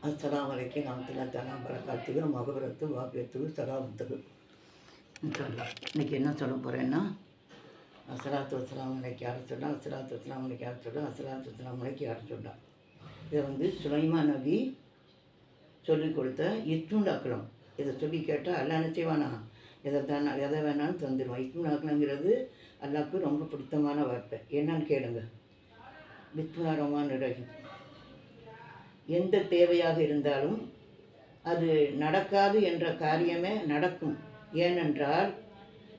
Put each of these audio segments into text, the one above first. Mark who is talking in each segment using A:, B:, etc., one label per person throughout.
A: அஸ்ஸலாமு அலைக்கும் வரஹ்மத்துல்லாஹி தஆலா வபரகாத்துஹு மகஃபிரத்து வாஃபியத்து ஸலாவத்துஹு. இன்ஷாஅல்லாஹ் இன்றைக்கி என்ன சொல்ல போகிறேன்னா, அஸ்ஸலாத்து வஸ்ஸலாமு அலைக்கி யா ரசூலல்லாஹ், அஸ்ஸலாத்து வஸ்ஸலாமு அலைக்கி யா ரசூலல்லாஹ், அஸ்ஸலாத்து வஸ்ஸலாமு அலைக்கி யா ரசூலல்லாஹ். இதை சுலைமான் நபி சொல்லிக் கொடுத்த இஸ்முல் அக்லம். இதை சொல்லி கேட்டால் அல்லாஹ் என்ன செய்வானா, எதை வேணாலும் தந்துடுவான். இஸ்முல் அக்லங்கிறது அல்லாஹ்வுக்கு ரொம்ப பிடித்தமான வார்த்தை. என்னன்னு கேளுங்க. பிஸ்மில்லாஹிர் ரஹ்மானிர் ரஹீம். எந்த தேவையாக இருந்தாலும் அது நடக்காது என்ற காரியமே நடக்கும். ஏனென்றால்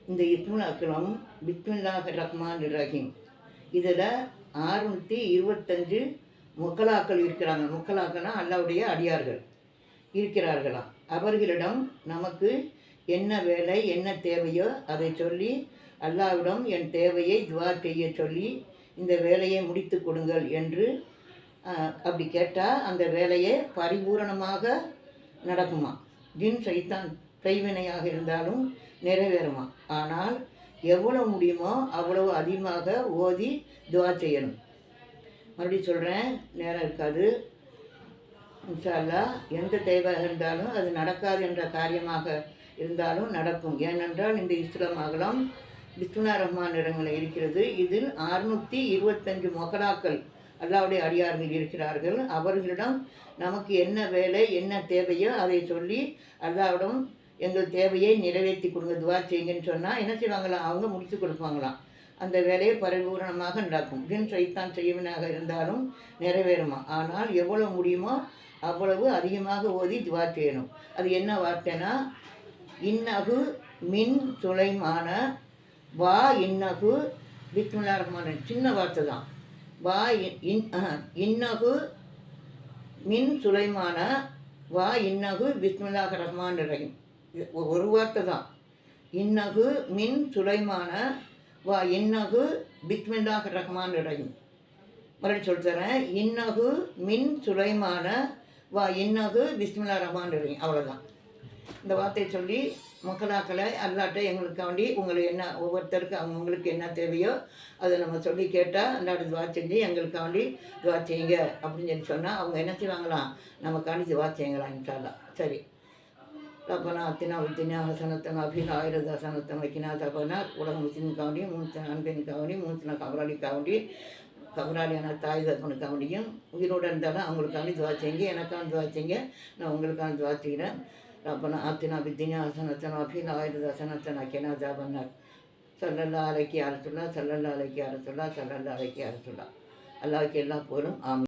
A: இந்த இஸ்முல் அக்லம் பிஸ்மில்லாஹிர் ரஹ்மானிர் ரஹீம் இதில் 625 முக்கலாக்கள் இருக்கிறாங்க. முக்கலாக்கள்னா அல்லாஹ்வுடைய அடியார்கள் இருக்கிறார்களாம். அவர்களிடம் நமக்கு என்ன வேலை என்ன தேவையோ அதை சொல்லி அல்லாஹ்விடம் என் தேவையை துவா செய்ய சொல்லி இந்த வேலையை முடித்து கொடுங்கள் என்று அப்படி கேட்டால் அந்த வேலையை பரிபூரணமாக நடக்குமா. ஜின் சைத்தான் கைவினையாக இருந்தாலும் நிறைவேறுமா. ஆனால் எவ்வளோ முடியுமோ அவ்வளவு அதிகமாக ஓதி துவா செய்யணும். மறுபடியும் சொல்கிறேன், நேரம் இருக்காது. இன்ஷா அல்லாஹ் எந்த தேவையாக இருந்தாலும் அது நடக்காது என்ற காரியமாக இருந்தாலும் நடக்கும். ஏனென்றால் இந்த இஸ்லாம் அகலம் பிஸ்மில்லாஹிர் ரஹ்மானிர் ரஹீமில் இருக்கிறது. இதில் 625 மொகலாக்கள் அல்லாஹ்வுடைய அடியார்கள் இருக்கிறார்கள். அவர்களிடம் நமக்கு என்ன வேலை என்ன தேவையோ அதை சொல்லி அல்லாஹ்விடம் எங்கள் தேவையை நிறைவேற்றி கொடுங்க, துவா செய்யுங்கன்னு சொன்னால் என்ன செய்வாங்களாம், அவங்க முடித்து கொடுப்பாங்களாம். அந்த வேலையை பரிபூரணமாக நடக்கும். ஜின் சைத்தான் செய்வனாக இருந்தாலும் நிறைவேறுமா. ஆனால் எவ்வளோ முடியுமோ அவ்வளவு அதிகமாக ஓதி துவா செய்யணும். அது என்ன வார்த்தைனா, இன்னகு மின் சுலைமான வா இன்னகு பிஸ்மில்லாஹிர் ரஹ்மானிர். சின்ன வார்த்தை தான். வா இன்னகு மின் சுலைமான வா இன்னகு பிஸ்மில்லாஹிர் ரஹ்மானிர் ரஹீம். ஒரு வார்த்தை தான். இன்னகு மின் சுலைமான வா இன்னகு பிஸ்மில்லாஹிர் ரஹ்மானிர் ரஹீம். மறுபடியும் சொல்லித்தரேன். இன்னகு மின் சுலைமான வா இன்னகு பிஸ்மில்லாஹிர் ரஹ்மானிர் ரஹீம். அவ்வளோதான். இந்த வார்த்தையை சொல்லி மக்களாக்களை அல்லாட்ட எங்களுக்காண்டி உங்களை என்ன ஒவ்வொருத்தருக்கு அவங்களுக்கு என்ன தேவையோ அதை நம்ம சொல்லி கேட்டால் அல்லாட்ட துவா செஞ்சு எங்களுக்காண்டி துவா செய்யுங்க அப்படின்னு சொல்லி சொன்னால் அவங்க என்ன செய்வாங்களாம், நமக்காண்டி துவா செய்யுங்களாம். இன்ஷா அல்லாஹ். சரி. ரப்பனா அத்தினா உத்தினா ஹசனத்தன் அஃபீல் ஆயிரத்து ஹசனத்தன் வைக்கினா தப்பனா உலக முஸ்லிமுக்காண்டி 3 அன்பெண்ணுக்காண்டி 3 கபராளிக்காண்டி கபராளியான தாய் தப்பனுக்காண்டியும் உயிரோடு இருந்தாலும் அவங்களுக்காண்டி துவா செய்யுங்க, எனக்காண்டி துவா செய்யுங்க, நான் உங்களுக்காண்டி துவா செய்கிறேன். ரப்பனா ஆத்தினா பித்தினா ஹசனத்தன் அஃபீல் ஆயிரத்து ஹசனத்தன் வைக்கினா தப்பனார் ஸல்லல்லாஹு அலைஹி வஸல்லம் ஸல்லல்லாஹு அலைஹி வஸல்லம் ஸல்லல்லாஹு அலைஹி வஸல்லம். அல்லாஹ்வுக்கு எல்லாம் போலும். ஆமீன்.